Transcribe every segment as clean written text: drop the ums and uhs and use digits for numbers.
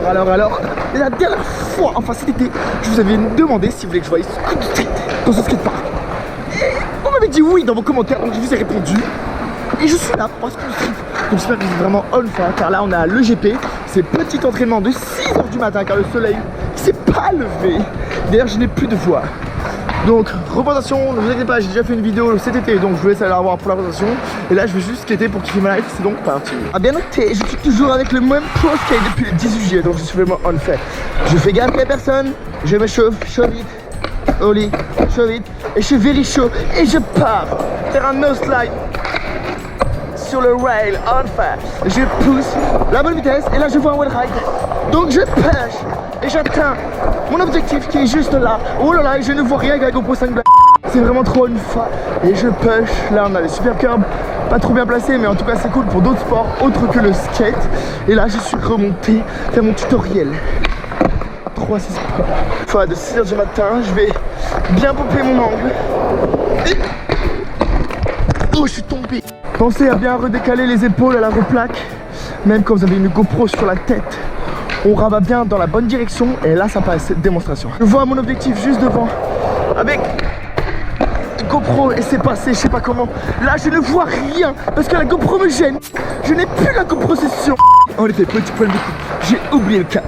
Alors, la dernière fois, enfin cet été, je vous avais demandé si vous voulez que je voie ce coup de street dans ce skatepark. Et on m'avait dit oui dans vos commentaires, donc je vous ai répondu. Et je suis là pour ce coup de street. Donc j'espère que vous êtes vraiment on fire, car là on a le GP. C'est petit entraînement de 6h du matin, car le soleil ne s'est pas levé. D'ailleurs, je n'ai plus de voix. Donc, représentation, ne vous inquiétez pas, j'ai déjà fait une vidéo cet été, donc je vous laisse aller la voir pour la représentation. Et là, je vais juste skater pour kiffer ma life, c'est donc parti. Ah, bien noté, je suis toujours avec le même pro skate depuis le 18 juillet, donc je suis vraiment on fait. Je fais gaffe à personne, je me chauffe, chaud vite, au lit, chaud vite, et je suis very chaud, et je pars faire un no slide sur le rail, on fait. Je pousse la bonne vitesse, et là, je vois un wall ride. Donc, je pêche, et j'atteins mon objectif qui est juste là. Oh là là, je ne vois rien avec la GoPro 5 Black. C'est vraiment trop une fois. Et je push. Là on a les super curbs, pas trop bien placés, mais en tout cas c'est cool pour d'autres sports autres que le skate. Et là je suis remonté faire mon tutoriel 3-6 sports. Fois de 6h du matin, je vais bien pomper mon angle. Et... oh, je suis tombé. Pensez à bien redécaler les épaules à la replaque. Même quand vous avez une GoPro sur la tête, on rabat bien dans la bonne direction et là ça passe, démonstration. Je vois mon objectif juste devant avec GoPro et c'est passé, je sais pas comment. Là je ne vois rien parce que la GoPro me gêne. Je n'ai plus la GoPro session. En effet, petit problème de coupe, j'ai oublié le cas.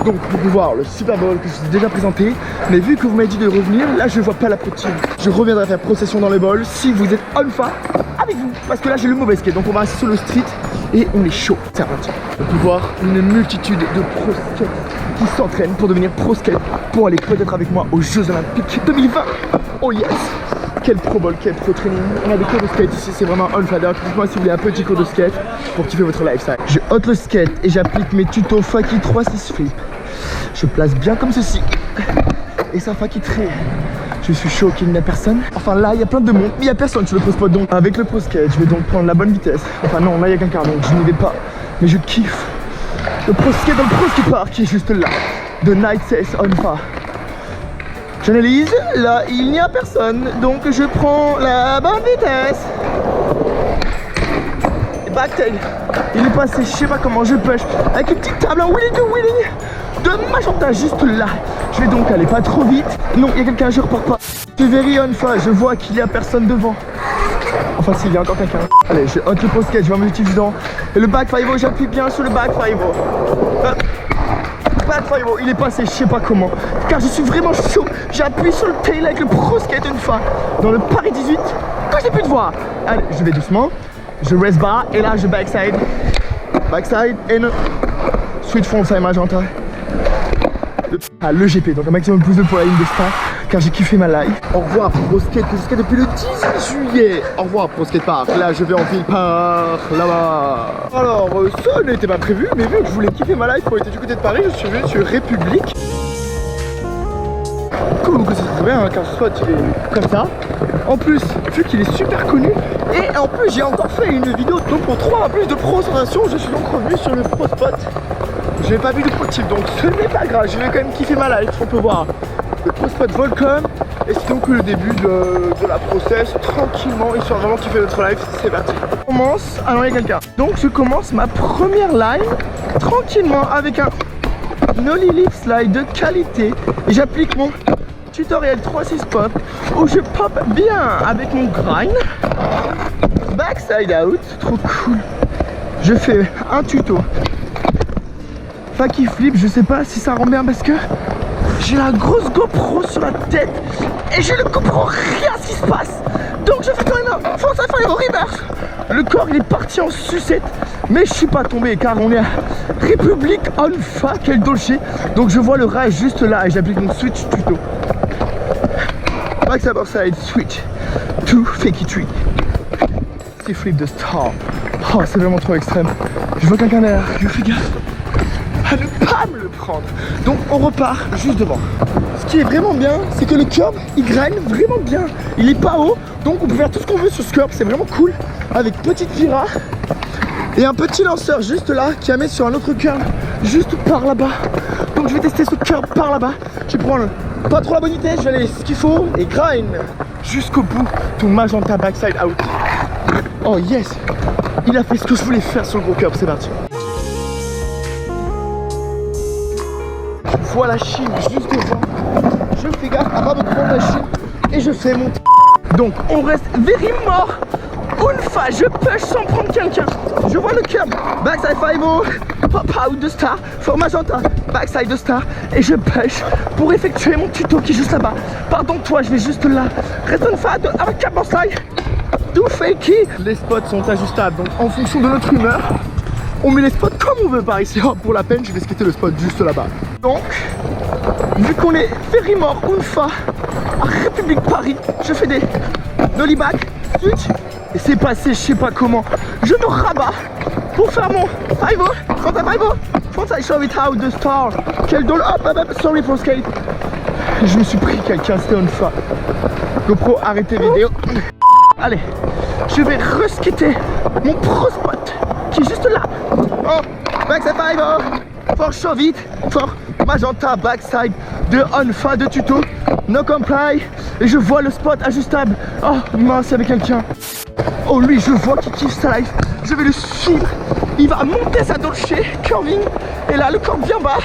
Donc vous pouvez voir le Super Bowl que je vous ai déjà présenté. Mais vu que vous m'avez dit de revenir, là je vois pas la pro-team. Je reviendrai faire procession dans le bol si vous êtes alpha avec vous. Parce que là j'ai le mauvais skate, donc on va rester sur le street et on est chaud. C'est reparti. Vous pouvez voir une multitude de pro skate qui s'entraînent pour devenir pro skate, pour aller peut-être avec moi aux Jeux Olympiques 2020. Oh yes! Quel pro ball, quel pro training. On a des cours de skate ici, c'est vraiment on fire. Dites-moi si vous voulez un petit cours de skate pour kiffer votre lifestyle. Je hôte le skate et j'applique mes tutos Faki 3-6 flip. Je place bien comme ceci et ça Faki très. Je suis chaud qu'il n'y a personne. Enfin là il y a plein de monde, mais il n'y a personne sur le pro spot. Donc avec le pro skate, je vais donc prendre la bonne vitesse. Enfin non, là il y a quelqu'un donc je n'y vais pas. Mais je kiffe le pro skate dans le pro skatepark qui est juste là. The Night Says on fire. J'analyse, là il n'y a personne, donc je prends la bonne vitesse. Et backtail, il est passé, je sais pas comment, je push avec une petite table en wheeling de magenta juste là. Je vais donc aller pas trop vite. Non, il y a quelqu'un, je repars pas. Je very on fire, je vois qu'il y a personne devant. Enfin s'il y a encore quelqu'un. Allez, je hot le pro skate, je vois mon objectif dedans. Et le back 5 j'appuie bien sur le back 5 il est passé, je sais pas comment, car je suis vraiment chaud. J'appuie sur le tail avec le pro skate une fois dans le Paris 18 quand j'ai plus de voix. Allez, je vais doucement, je reste bas et là je backside in switch frontside magenta. Le GP, donc un maximum plus de pour la ligne de start, car j'ai kiffé ma life. Au revoir pro skate que je skate depuis le 18 juillet. Au revoir pro skate park. Là je vais en ville par là-bas. Alors ça n'était pas prévu, mais vu que je voulais kiffer ma life pour être du côté de Paris, je suis venu sur République. Comme vous savez très bien, car ce spot il est comme ça. En plus, vu qu'il est super connu, et en plus j'ai encore fait une vidéo donc pour 3 plus de pro sensation, je suis donc revenu sur le pro spot. Je n'ai pas vu de pro type, donc ce n'est pas grave, je vais quand même kiffer ma life. On peut voir le pro spot Volcom, et c'est donc le début de la process, tranquillement, histoire vraiment kiffer notre life. C'est parti. On commence, alors il y a quelqu'un. Donc je commence ma première line, tranquillement, avec un nollie lip slide de qualité, et j'applique mon tutoriel 3-6 pop, où je pop bien avec mon grind, backside out, trop cool. Je fais un tuto Faki flip, je sais pas si ça rend bien parce que j'ai la grosse GoPro sur la tête et je ne comprends rien à ce qui se passe. Donc je fais quand même un force à faire au reverse. Le corps il est parti en sucette, mais je suis pas tombé car on est à République on fire, quel dolce. Donc je vois le rail juste là et j'applique mon switch tuto. Backside side switch to Faki tree. C'est flip de star. Oh c'est vraiment trop extrême. Je vois quelqu'un derrière, je fais gaffe à ne pas me le prendre. Donc on repart juste devant. Ce qui est vraiment bien, c'est que le curb il grind vraiment bien. Il est pas haut, donc on peut faire tout ce qu'on veut sur ce curb, c'est vraiment cool. Avec petite vira et un petit lanceur juste là qui amène sur un autre curb juste par là-bas. Donc je vais tester ce curb par là-bas. Je vais prendre pas trop la bonne vitesse, je vais aller ce qu'il faut et grind jusqu'au bout. Tout magenta backside out. Oh yes, il a fait ce que je voulais faire sur le gros curb, c'est parti. Je vois la Chine juste devant. Je fais gaffe à pas me prendre la Chine et je fais mon. Donc on reste very mort. Une fois, je push sans prendre quelqu'un. Je vois le curb. Backside 5-0. Pop out de star. For magenta. Backside de star. Et je push pour effectuer mon tuto qui est juste là-bas. Pardon toi, je vais juste là. Reste une fois avec cap en slide. Do fakey. Les spots sont ajustables. Donc en fonction de notre humeur, on met les spots comme on veut par ici. Oh, pour la peine, je vais skater le spot juste là-bas. Donc, vu qu'on est very mort une fois à République Paris, je fais des dolly back, switch. Et c'est passé, je sais pas comment. Je me rabats pour faire mon 5-0, frontside 5-0, frontside show it out the star. Quel doll, hop, sorry for skate. Je me suis pris quelqu'un, c'était une fois. GoPro, arrêtez vidéo. Allez, je vais reskater mon pro spot qui est juste là. Oh, backside 5-0, for show it, for magenta, backside de onfa de tuto, no comply. Et je vois le spot ajustable. Oh mince, avec quelqu'un. Oh lui, je vois qu'il kiffe sa life. Je vais le suivre. Il va monter sa dolce, curving. Et là, le corps bien bas.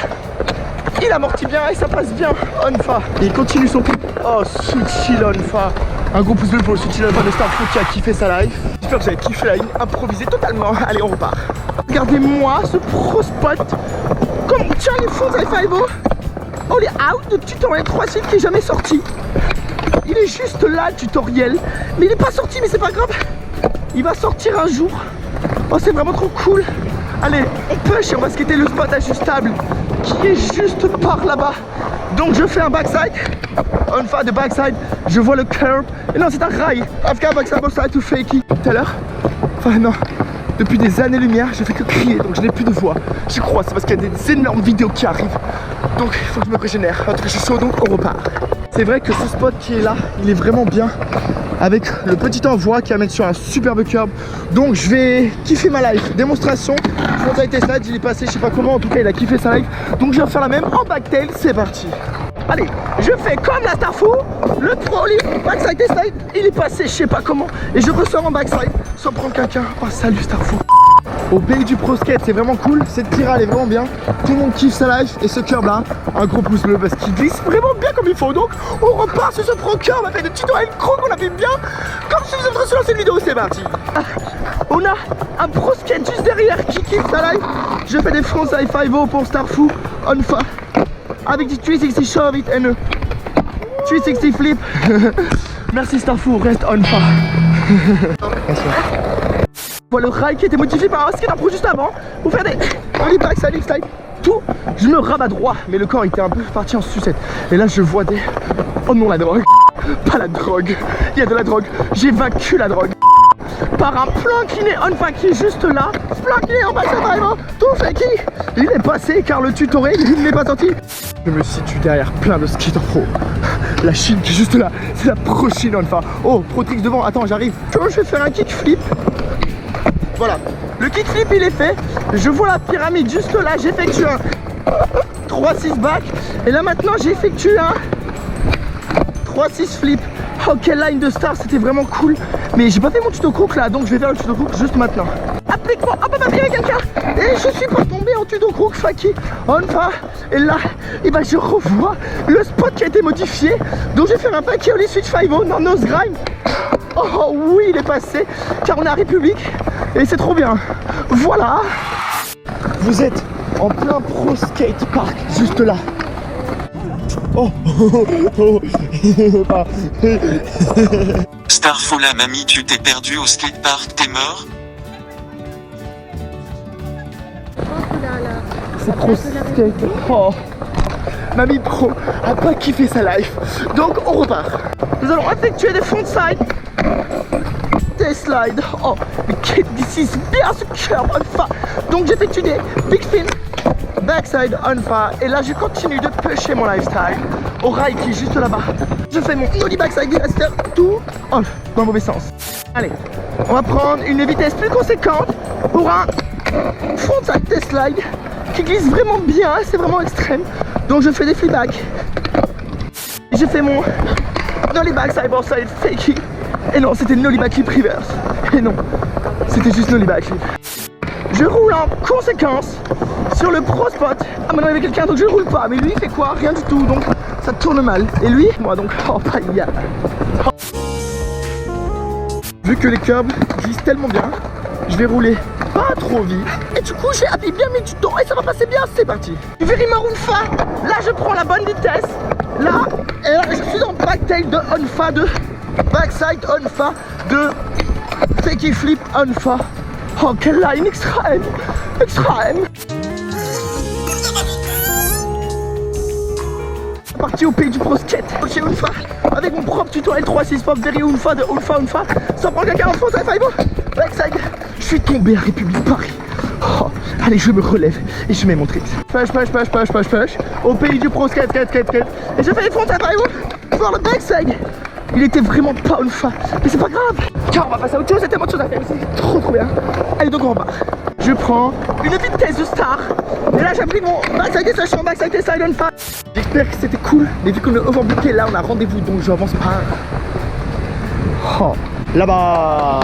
Il amortit bien et ça passe bien. Onfa. Et il continue son pied. Oh, sweet chill onfa. Un gros pouce bleu pour le sweet chill onfa de Starfoot qui a kiffé sa life. J'espère que vous avez kiffé la ligne. Improvisé totalement. Allez, on repart. Regardez-moi ce pro spot. Comme tiens les fonds à 5-0. Oh, les out de tutoriel 3 sites qui est jamais sorti. Il est juste là le tutoriel. Mais il n'est pas sorti, mais c'est pas grave. Il va sortir un jour. Oh, c'est vraiment trop cool. Allez, on push et on va skater le spot ajustable qui est juste par là-bas. Donc je fais un backside. On fait de backside. Je vois le curb. Et non, c'est un rail. After backside, backside to fakey. Tout à l'heure. Enfin, non. Depuis des années-lumière, je fais que crier. Donc je n'ai plus de voix. Je crois, c'est parce qu'il y a des énormes vidéos qui arrivent. Donc il faut que je me régénère. En tout cas, je suis chaud, donc on repart. C'est vrai que ce spot qui est là, il est vraiment bien. Avec le petit envoi qui amène sur un superbe curb. Donc je vais kiffer ma life. Démonstration. Frontside test slide, il est passé, je sais pas comment. En tout cas, il a kiffé sa life. Donc je vais faire la même en backtail. C'est parti. Allez, je fais comme la Starfoo. Le pro lift, backside test slide. Il est passé, je sais pas comment. Et je ressors en backside sans prendre quelqu'un. Oh, salut Starfoo. Au pays du pro skate, c'est vraiment cool. Cette tirale est vraiment bien. Tout le monde kiffe sa life. Et ce curb là, un gros pouce bleu parce qu'il glisse vraiment bien comme il faut. Donc on repart sur ce pro curb avec des tutoriels gros qu'on a fait bien. Comme si vous êtes en train de se lancer une vidéo, c'est parti. On a un pro skate juste derrière qui kiffe sa life. Je fais des frontside 5-0 pour Starfoo onfa avec du 360 shove it and 360 flip. Merci Starfoo, reste onfa. Voilà le rail qui a été modifié par un skater pro juste avant pour faire des back slide, slide, tout. Je me rabats droit, mais le corps était un peu parti en sucette. Et là je vois des... Oh non, la drogue. Pas la drogue. Il y a de la drogue. J'ai vaincu la drogue. Par un plan incliné onfa qui est juste là. Plan incliné en bas, ça va, tout fait qui. Il est passé car le tutoriel il n'est pas sorti. Je me situe derrière plein de skaters pro. La Chine qui est juste là. C'est la pro Chine onfa. Oh, pro tricks devant. Attends, j'arrive. Je vais faire un kickflip. Voilà, le kickflip il est fait. Je vois la pyramide juste là. J'effectue un 3-6 back. Et là maintenant j'effectue un 3-6 flip. Oh, quelle line de star, c'était vraiment cool. Mais j'ai pas fait mon tuto crook là, donc je vais faire le tuto crook juste maintenant. Applique-moi, hop, il y a quelqu'un. Et je suis pas tombé en tuto crook, Faki. Onfa. Et là, et ben je revois le spot qui a été modifié. Donc je vais faire un paquet au switch 5-0 dans Nose Grime. Oh oui, il est passé, car on est à République. Et c'est trop bien. Voilà. Vous êtes en plein pro skate park, juste là. Oh, Starfoo la mamie, tu t'es perdu au skatepark, t'es mort? C'est trop skate. Oh. Mamie pro a pas kiffé sa life. Donc on repart. Nous allons effectuer des frontside. Des slides. Oh, mais this is bien ce curb onfa. Donc j'effectue des big spins. Backside onfa. Et là je continue de pusher mon lifestyle au rail qui est juste là-bas. Je fais mon nollie backside disaster tout off dans le mauvais sens. Allez, on va prendre une vitesse plus conséquente pour un frontside test slide qui glisse vraiment bien, c'est vraiment extrême. Donc je fais des flip-back. Je fais mon nollie backside side fakey. Et non, c'était nollie back flip reverse. Et non, c'était juste nollie back flip. Je roule en conséquence sur le pro spot. Ah maintenant il y avait quelqu'un donc je ne roule pas. Mais lui il fait quoi? Rien du tout donc ça tourne mal. Et lui, moi donc, oh pas yeah. Vu que les curbs glissent tellement bien, je vais rouler pas trop vite. Et du coup j'ai bien mis du temps et ça va passer bien, c'est parti. Du very Marunfa, là je prends la bonne vitesse. Là, et là je suis en backtail de Onfa, de backside Onfa, de Fakey Flip Onfa. Oh quelle line extrême, extrême. Parti au pays du pro skate chez Unfa avec mon propre tutoriel 3-6 pop very Unfa de Unfa sans prendre la 40 France à backside. Je suis tombé à République Paris. Oh, allez je me relève et je mets mon trick. Push au pays du pro skate. Et je fais les fronts à pour le backside. Il était vraiment pas Unfa, mais c'est pas grave car on va passer à autre chose, c'est tellement de choses à faire, c'est trop bien. Allez donc on repart. Je prends une vitesse de star. Et là j'ai pris mon backside et sachant backside et side Unfa. J'espère que c'était cool, mais vu qu'on est overbooké là on a rendez-vous donc j'avance pas. Oh, là-bas.